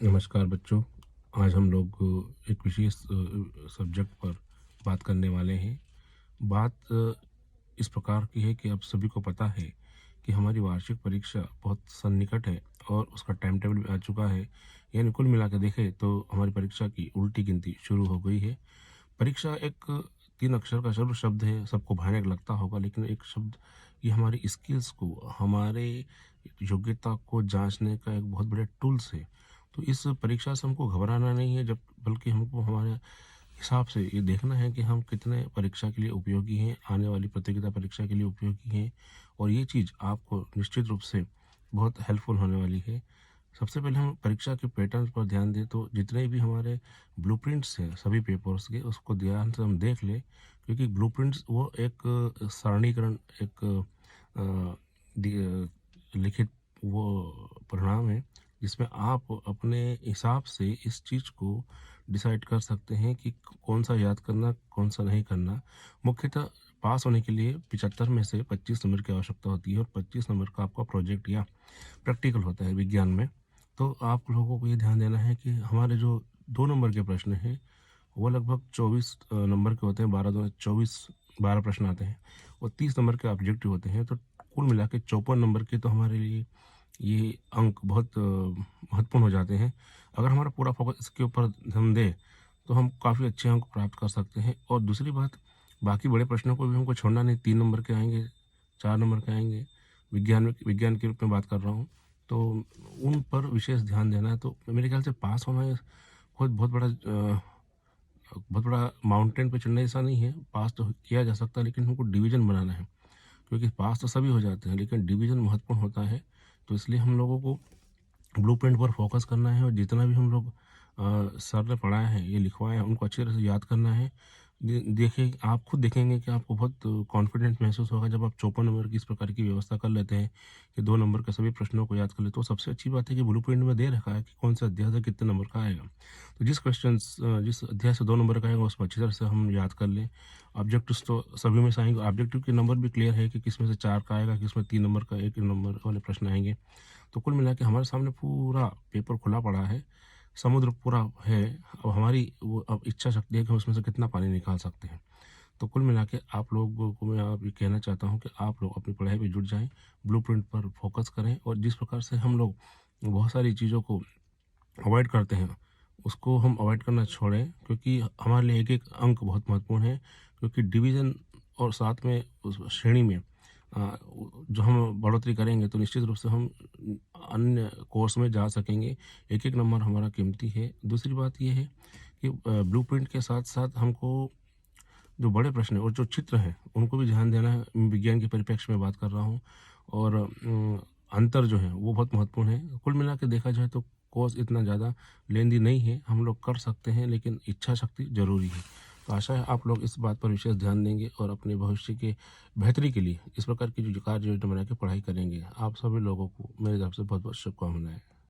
नमस्कार बच्चों। आज हम लोग एक विशेष सब्जेक्ट पर बात करने वाले हैं। बात इस प्रकार की है कि आप सभी को पता है कि हमारी वार्षिक परीक्षा बहुत सन्निकट है और उसका टाइम टेबल भी आ चुका है। यानी कुल मिला के देखें तो हमारी परीक्षा की उल्टी गिनती शुरू हो गई है। परीक्षा एक 3 अक्षर का सर्व शब्द है, सबको भयानक लगता होगा, लेकिन एक शब्द ये हमारी स्किल्स को, हमारे योग्यता को जाँचने का एक बहुत बड़ा टूल्स है। तो इस परीक्षा से हमको घबराना नहीं है, जब बल्कि हमको हमारे हिसाब से ये देखना है कि हम कितने परीक्षा के लिए उपयोगी हैं, आने वाली प्रतियोगिता परीक्षा के लिए उपयोगी हैं, और ये चीज़ आपको निश्चित रूप से बहुत हेल्पफुल होने वाली है। सबसे पहले हम परीक्षा के पैटर्न पर ध्यान दें, तो जितने भी हमारे ब्लूप्रिंट्स हैं सभी पेपर्स के, उसको ध्यान से हम देख लें, क्योंकि ब्लूप्रिंट्स वो एक सारणीकरण, एक लिखित वो परिणाम है जिसमें आप अपने हिसाब से इस चीज़ को डिसाइड कर सकते हैं कि कौन सा याद करना, कौन सा नहीं करना। मुख्यतः पास होने के लिए 75 में से 25 नंबर की आवश्यकता होती है, और 25 नंबर का आपका प्रोजेक्ट या प्रैक्टिकल होता है विज्ञान में। तो आप लोगों को ये ध्यान देना है कि हमारे जो 2 नंबर के प्रश्न हैं, वो लगभग 24 नंबर के होते हैं, 12 दूनी 24, 12 प्रश्न आते हैं, और 30 नंबर के ऑब्जेक्टिव होते हैं। तो कुल मिला के 54 नंबर के तो हमारे लिए ये अंक बहुत महत्वपूर्ण हो जाते हैं। अगर हमारा पूरा फोकस इसके ऊपर हम दें, तो हम काफ़ी अच्छे अंक प्राप्त कर सकते हैं। और दूसरी बात, बाकी बड़े प्रश्नों को भी हमको छोड़ना नहीं। 3 नंबर के आएँगे, 4 नंबर के आएँगे, विज्ञान के रूप में बात कर रहा हूँ, तो उन पर विशेष ध्यान देना है। तो मेरे ख्याल से पास होना ये बहुत बड़ा माउंटेन पे चढ़ने जैसा नहीं है। पास तो किया जा सकता है, लेकिन हमको डिवीज़न बनाना है, क्योंकि पास तो सभी हो जाते हैं, लेकिन डिवीज़न महत्वपूर्ण होता है। तो इसलिए हम लोगों को ब्लूप्रिंट पर फोकस करना है, और जितना भी हम लोग सर ने पढ़ाया है, ये लिखवाया है, उनको अच्छी तरह से याद करना है। देखिए, आप खुद देखेंगे कि आपको बहुत कॉन्फिडेंट महसूस होगा जब आप 54 नंबर की इस प्रकार की व्यवस्था कर लेते हैं कि 2 नंबर के सभी प्रश्नों को याद कर लेते हो। सबसे अच्छी बात है कि ब्लूप्रिंट में दे रखा है कि कौन से अध्याय से कितने नंबर का आएगा। तो जिस अध्याय से 2 नंबर का आएगा, उसको अच्छी तरह से हम याद कर लें। ऑब्जेक्टिव्स तो सभी में से आएँगे, ऑब्जेक्टिव के नंबर भी क्लियर है कि किसमें से 4 का आएगा, किसमें 3 नंबर का 1 नंबर वाले प्रश्न आएँगे। तो कुल मिला के हमारे सामने पूरा पेपर खुला पड़ा है, समुद्र पूरा है। अब हमारी वो अब इच्छा शक्ति है कि हम उसमें से कितना पानी निकाल सकते हैं। तो कुल मिला के आप लोगों को मैं अब ये कहना चाहता हूँ कि आप लोग अपनी पढ़ाई में जुट जाएँ, ब्लूप्रिंट पर फ़ोकस करें, और जिस प्रकार से हम लोग बहुत सारी चीज़ों को अवॉइड करते हैं, उसको हम अवॉइड करना छोड़ें, क्योंकि हमारे लिए एक-एक अंक बहुत महत्वपूर्ण है। क्योंकि डिवीज़न और साथ में उस श्रेणी में जो हम बढ़ोतरी करेंगे, तो निश्चित रूप से हम अन्य कोर्स में जा सकेंगे। एक-एक नंबर हमारा कीमती है। दूसरी बात ये है कि ब्लूप्रिंट के साथ-साथ हमको जो बड़े प्रश्न हैं और जो चित्र हैं, उनको भी ध्यान देना है। विज्ञान के परिप्रेक्ष्य में बात कर रहा हूँ, और अंतर जो है वो बहुत महत्वपूर्ण है। कुल मिला के देखा जाए तो कोर्स इतना ज़्यादा लेंदी नहीं है, हम लोग कर सकते हैं, लेकिन इच्छा शक्ति ज़रूरी है। तो आशा है आप लोग इस बात पर विशेष ध्यान देंगे और अपने भविष्य के बेहतरी के लिए इस प्रकार की जो कार्य योजना बना के पढ़ाई करेंगे। आप सभी लोगों को मेरी तरफ से बहुत-बहुत शुभकामनाएँ।